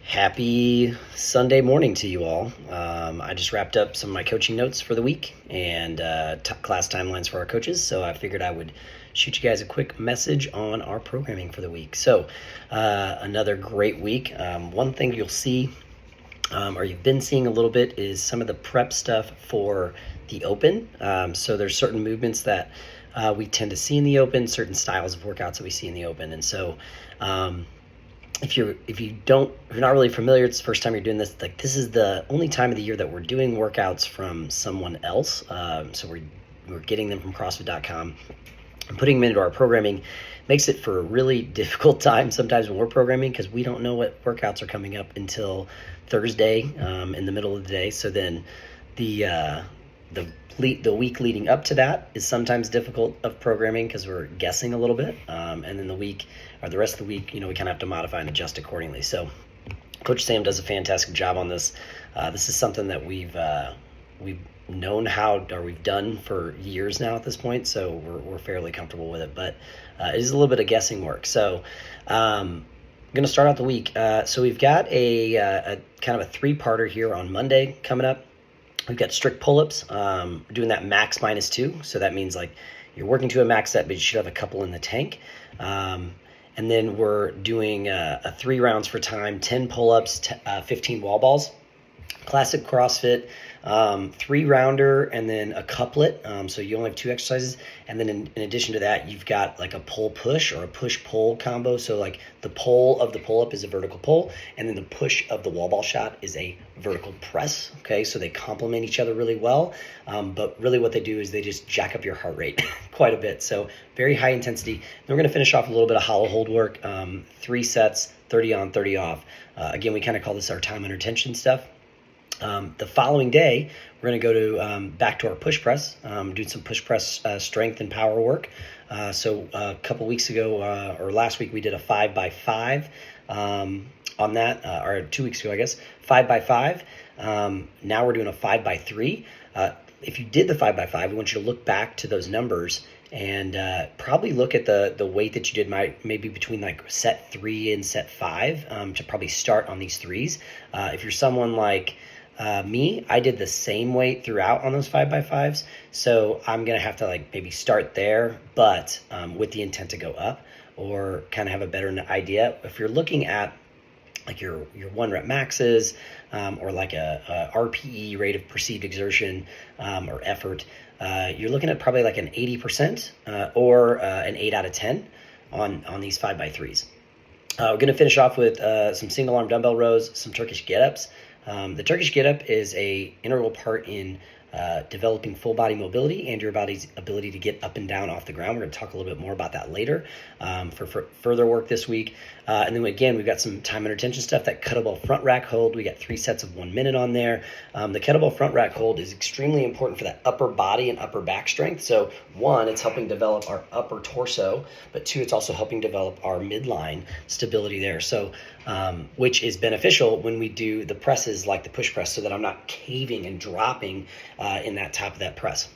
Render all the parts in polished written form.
Happy Sunday morning to you all. I just wrapped up some of my coaching notes for the week and class timelines for our coaches, so I figured I would shoot you guys a quick message on our programming for the week. So, another great week. One thing you'll see, or you've been seeing a little bit, is some of the prep stuff for the Open. So, there's certain movements that we tend to see in the Open, certain styles of workouts that we see in the Open, and so. If you're not really familiar, it's the first time you're doing this. Like, this is the only time of the year that we're doing workouts from someone else. So we're getting them from CrossFit.com and putting them into our programming. Makes it for a really difficult time sometimes when we're programming, because we don't know what workouts are coming up until Thursday in the middle of the day. So then the week leading up to that is sometimes difficult of programming because we're guessing a little bit, and then the rest of the week, we kind of have to modify and adjust accordingly. So Coach Sam does a fantastic job on this. This is something that we've known we've done for years now at this point, so we're fairly comfortable with it, but it is a little bit of guessing work. So I'm going to start out the week. So we've got a kind of a three-parter here on Monday coming up. We've got strict pull-ups. We're doing that max -2. So that means like you're working to a max set, but you should have a couple in the tank. And then we're doing a 3 rounds for time, 10 pull-ups, 15 wall balls. Classic CrossFit, 3-rounder and then a couplet. So you only have 2 exercises. And then in addition to that, you've got like a pull-push or a push-pull combo. So like the pull of the pull-up is a vertical pull, and then the push of the wall ball shot is a vertical press. Okay, so they complement each other really well. But really what they do is they just jack up your heart rate quite a bit. So very high intensity. Then we're going to finish off a little bit of hollow hold work, 3 sets, 30 on, 30 off. Again, we kind of call this our time under tension stuff. The following day, we're going to go to back to our push press, do some push press strength and power work. So a couple weeks ago, or last week, we did a 5x5 on that, or 2 weeks ago, I guess, 5x5. Now we're doing a 5x3. If you did the 5x5, we want you to look back to those numbers and probably look at the weight that you did maybe between like set 3 and set 5 to probably start on these 3s. If you're someone like me, I did the same weight throughout on those 5x5s, so I'm gonna have to like maybe start there, but with the intent to go up, or kind of have a better idea. If you're looking at like your 1 rep maxes, or like a RPE, rate of perceived exertion, or effort, you're looking at probably like an 80% or an 8 out of 10 on these 5x3s. We're going to finish off with some single arm dumbbell rows, some Turkish get-ups. The Turkish get-up is a integral part in developing full body mobility and your body's ability to get up and down off the ground. We're going to talk a little bit more about that later for further work this week. And then again, we've got some time under tension stuff. That kettlebell front rack hold, we got 3 sets of 1 minute on there. The kettlebell front rack hold is extremely important for that upper body and upper back strength. So 1, it's helping develop our upper torso, but 2, it's also helping develop our midline stability there. So which is beneficial when we do the presses like the push press, so that I'm not caving and dropping in that top of that press,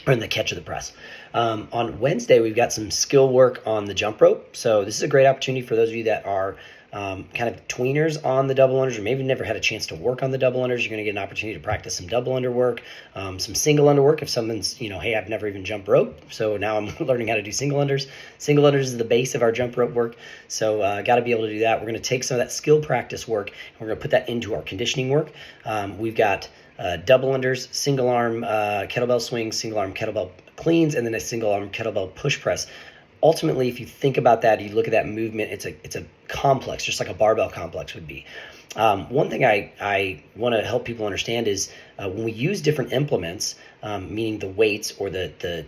or in the catch of the press. On Wednesday, we've got some skill work on the jump rope. So this is a great opportunity for those of you that are kind of tweeners on the double unders, or maybe never had a chance to work on the double unders. You're going to get an opportunity to practice some double under work, some single under work. If someone's, hey, I've never even jumped rope, so now I'm learning how to do single unders. Single unders is the base of our jump rope work, so got to be able to do that. We're going to take some of that skill practice work, and we're going to put that into our conditioning work. We've got double unders, single arm kettlebell swings, single arm kettlebell cleans, and then a single arm kettlebell push press. Ultimately, if you think about that, you look at that movement, it's a complex, just like a barbell complex would be. One thing I want to help people understand is when we use different implements, meaning the weights or the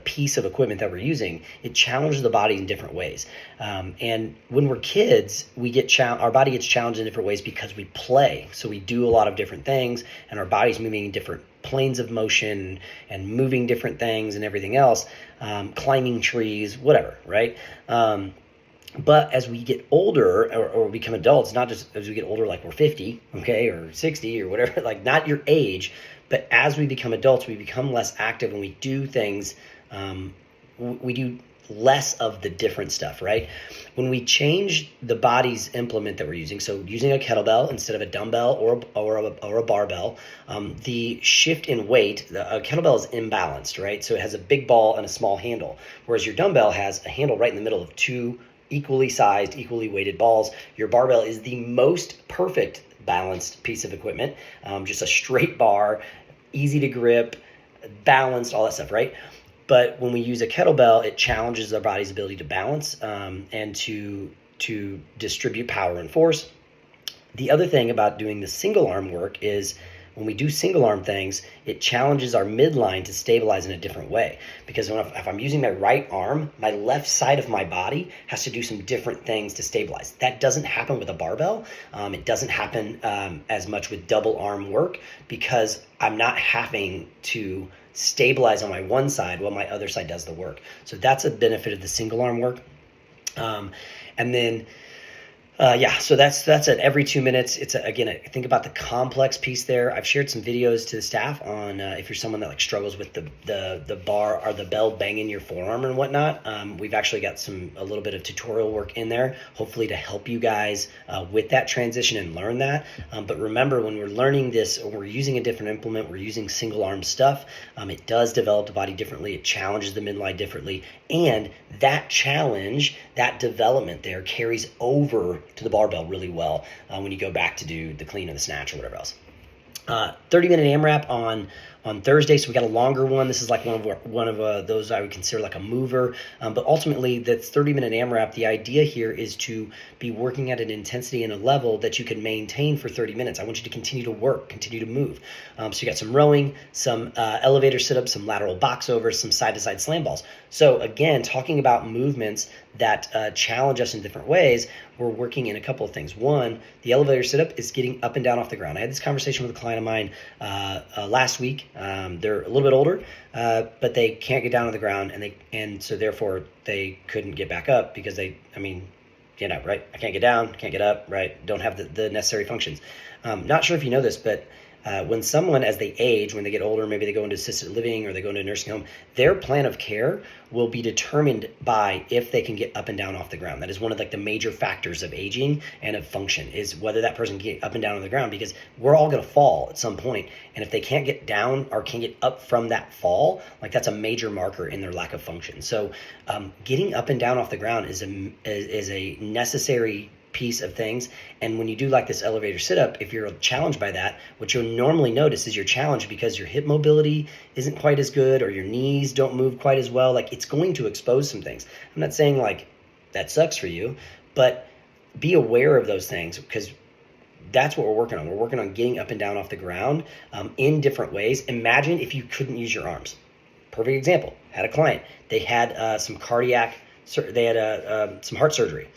piece of equipment that we're using, it challenges the body in different ways. And when we're kids, our body gets challenged in different ways because we play. So we do a lot of different things, and our body's moving in different planes of motion and moving different things and everything else, climbing trees, whatever, right? But as we get older or become adults, not just as we get older, like we're 50, okay, or 60 or whatever, like not your age, but as we become adults, we become less active and we do things, we do less of the different stuff, right? When we change the body's implement that we're using, so using a kettlebell instead of a dumbbell or a barbell, the shift in weight, a kettlebell is imbalanced, right? So it has a big ball and a small handle, whereas your dumbbell has a handle right in the middle of two equally sized, equally weighted balls. Your barbell is the most perfect balanced piece of equipment, just a straight bar, easy to grip, balanced, all that stuff, right? But when we use a kettlebell, it challenges our body's ability to balance and to distribute power and force. The other thing about doing the single arm work is when we do single arm things, it challenges our midline to stabilize in a different way. Because if I'm using my right arm, my left side of my body has to do some different things to stabilize. That doesn't happen with a barbell. It doesn't happen as much with double arm work because I'm not having to stabilize on my one side while my other side does the work. So that's a benefit of the single arm work. And then so that's at every 2 minutes. It's again, think about the complex piece there. I've shared some videos to the staff on if you're someone that like struggles with the bar or the bell banging your forearm and whatnot. We've actually got a little bit of tutorial work in there, hopefully to help you guys with that transition and learn that. But remember, when we're learning this, or we're using a different implement, we're using single arm stuff. It does develop the body differently. It challenges the midline differently, and that challenge, that development there carries over to the barbell really well when you go back to do the clean and the snatch or whatever else. 30-minute AMRAP on Thursday, so we got a longer one. This is like one of those I would consider like a mover, but ultimately that's 30-minute AMRAP. The idea here is to be working at an intensity and a level that you can maintain for 30 minutes. I want you to continue to work, continue to move. So you got some rowing, some elevator sit-ups, some lateral box overs, some side-to-side slam balls. So again, talking about movements that challenge us in different ways, we're working in a couple of things. One, the elevator sit-up is getting up and down off the ground. I had this conversation with a client of mine last week. They're a little bit older, but they can't get down on the ground, and so therefore they couldn't get back up because right? I can't get down, can't get up, right? Don't have the necessary functions. Not sure if you know this, but when someone, as they age, when they get older, maybe they go into assisted living or they go into a nursing home, their plan of care will be determined by if they can get up and down off the ground. That is one of the major factors of aging and of function, is whether that person can get up and down on the ground, because we're all going to fall at some point. And if they can't get down or can't get up from that fall, that's a major marker in their lack of function. So getting up and down off the ground is a necessary piece of things. And when you do this elevator sit-up, if you're challenged by that, what you'll normally notice is you're challenged because your hip mobility isn't quite as good, or your knees don't move quite as well. It's going to expose some things. I'm not saying that sucks for you, but be aware of those things, because that's what we're working on. We're working on getting up and down off the ground in different ways. Imagine if you couldn't use your arms. Perfect example. Had a client. They had some heart surgery.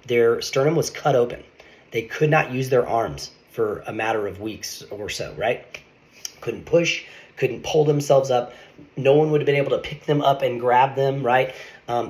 Their sternum was cut open. They could not use their arms for a matter of weeks or so, right? Couldn't push, couldn't pull themselves up. No one would have been able to pick them up and grab them, right?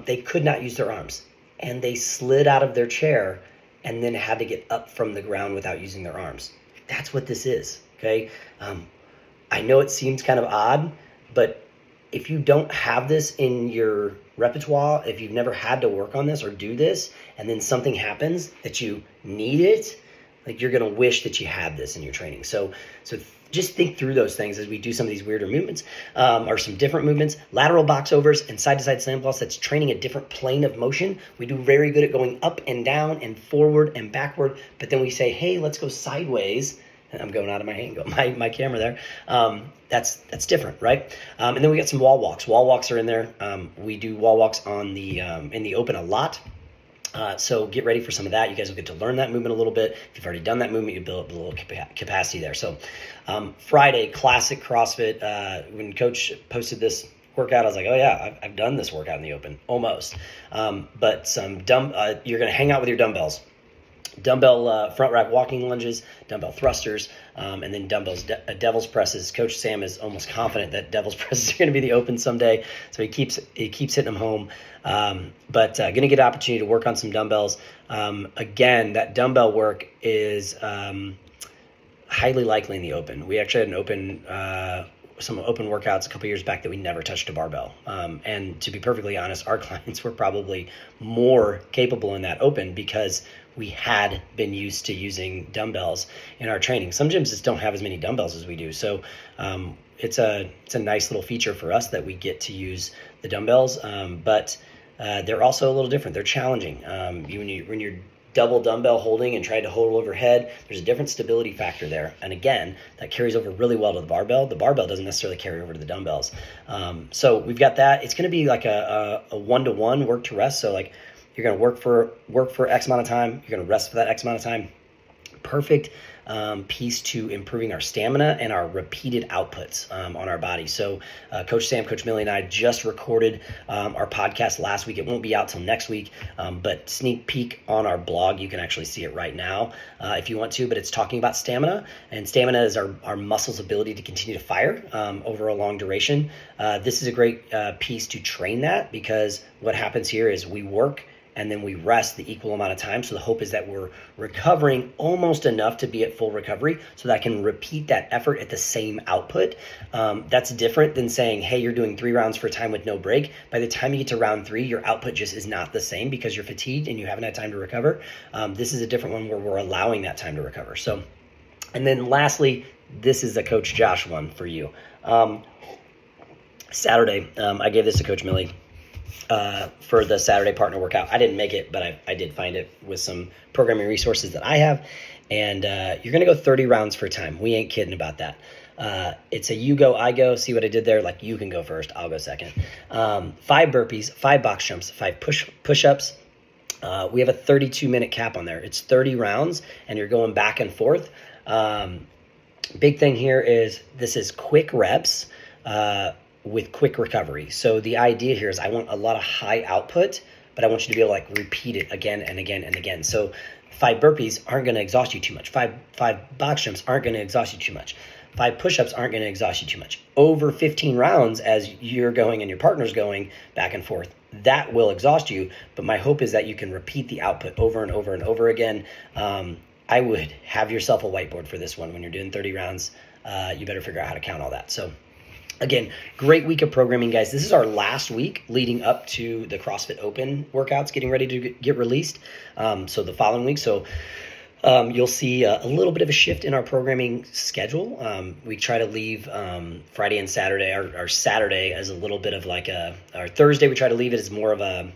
They could not use their arms. And they slid out of their chair and then had to get up from the ground without using their arms. That's what this is, okay? I know it seems kind of odd, but if you don't have this in your repertoire, if you've never had to work on this or do this, and then something happens that you need it, you're going to wish that you had this in your training. So just think through those things as we do some of these weirder movements, or some different movements. Lateral box overs and side-to-side slam balls, that's training a different plane of motion. We do very good at going up and down and forward and backward, but then we say, hey, let's go sideways. And I'm going out of my angle, my camera there. That's different, right? And then we got some wall walks. Wall walks are in there. We do wall walks on the in the open a lot. So get ready for some of that. You guys will get to learn that movement a little bit. If you've already done that movement, you build up a little capacity there. So Friday, classic CrossFit. When Coach posted this workout, I was like, oh yeah, I've done this workout in the open, almost. But some you're going to hang out with your dumbbells. Dumbbell front rack walking lunges, dumbbell thrusters, and then dumbbells devil's presses. Coach Sam is almost confident that devil's presses are going to be the open someday, so he keeps hitting them home. But going to get an opportunity to work on some dumbbells. Again, that dumbbell work is highly likely in the open. We actually had an open some open workouts a couple years back that we never touched a barbell. And to be perfectly honest, our clients were probably more capable in that open because we had been used to using dumbbells in our training. Some gyms just don't have as many dumbbells as we do. So it's a nice little feature for us that we get to use the dumbbells, but they're also a little different. They're challenging. When you're double dumbbell holding and trying to hold overhead, there's a different stability factor there. And again, that carries over really well to the barbell. The barbell doesn't necessarily carry over to the dumbbells. So we've got that. It's going to be like a one-to-one work to rest. So like you're going to work for X amount of time. You're going to rest for that X amount of time. Perfect piece to improving our stamina and our repeated outputs on our body. So Coach Sam, Coach Millie, and I just recorded our podcast last week. It won't be out till next week, but sneak peek on our blog. You can actually see it right now if you want to, but it's talking about stamina, and stamina is our muscles' ability to continue to fire over a long duration. This is a great piece to train that, because what happens here is we work and then we rest the equal amount of time. So the hope is that we're recovering almost enough to be at full recovery so that I can repeat that effort at the same output. That's different than saying, hey, you're doing 3 rounds for time with no break. By the time you get to round 3, your output just is not the same because you're fatigued and you haven't had time to recover. This is a different one where we're allowing that time to recover. So, and then lastly, this is a Coach Josh one for you. Saturday, I gave this to Coach Millie. For the Saturday partner workout. I didn't make it, but I did find it with some programming resources that I have. And you're going to go 30 rounds for time. We ain't kidding about that. It's a you go, I go. See what I did there? Like, you can go first, I'll go second. 5 burpees, 5 box jumps, 5 push-ups. We have a 32-minute cap on there. It's 30 rounds, and you're going back and forth. Big thing here is this is quick reps, with quick recovery. So the idea here is I want a lot of high output, but I want you to be able to like repeat it again and again and again. So 5 burpees aren't going to exhaust you too much. 5 box jumps aren't going to exhaust you too much. 5 push-ups aren't going to exhaust you too much. Over 15 rounds, as you're going and your partner's going back and forth, that will exhaust you. But my hope is that you can repeat the output over and over and over again. I would have yourself a whiteboard for this one when you're doing 30 rounds. You better figure out how to count all that. So again, great week of programming, guys. This is our last week leading up to the CrossFit Open workouts getting ready to get released. So the following week. So you'll see a little bit of a shift in our programming schedule. We try to leave Friday and Saturday, our Saturday as a little bit of like our Thursday, we try to leave it as more of a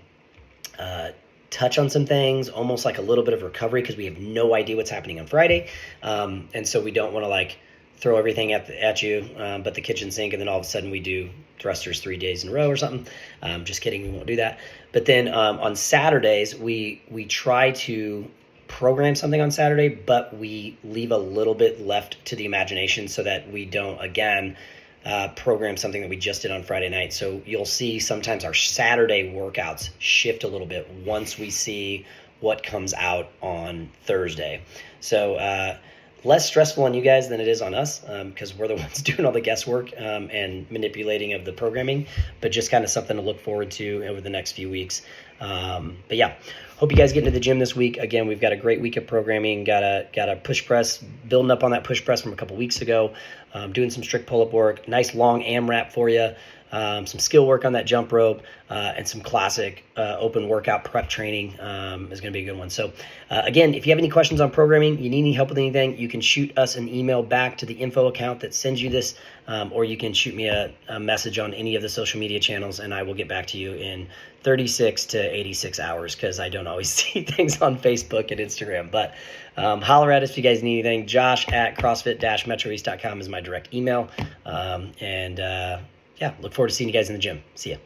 touch on some things, almost like a little bit of recovery, because we have no idea what's happening on Friday. And so we don't want to like throw everything at you but the kitchen sink, and then all of a sudden we do thrusters 3 days in a row or something. Just kidding, we won't do that. But then on Saturdays, we try to program something on Saturday, but we leave a little bit left to the imagination so that we don't, again, program something that we just did on Friday night. So you'll see sometimes our Saturday workouts shift a little bit once we see what comes out on Thursday. So less stressful on you guys than it is on us, because we're the ones doing all the guesswork and manipulating of the programming, but just kind of something to look forward to over the next few weeks. But yeah, hope you guys get into the gym this week. Again, we've got a great week of programming. Got a push press, building up on that push press from a couple weeks ago, doing some strict pull-up work, nice long AMRAP for you. Some skill work on that jump rope, and some classic open workout prep training is going to be a good one. So again, if you have any questions on programming, you need any help with anything, you can shoot us an email back to the info account that sends you this, or you can shoot me a message on any of the social media channels, and I will get back to you in 36 to 86 hours, because I don't always see things on Facebook and Instagram. But holler at us if you guys need anything. Josh@CrossFit-metroeast.com is my direct email. Yeah, look forward to seeing you guys in the gym. See ya.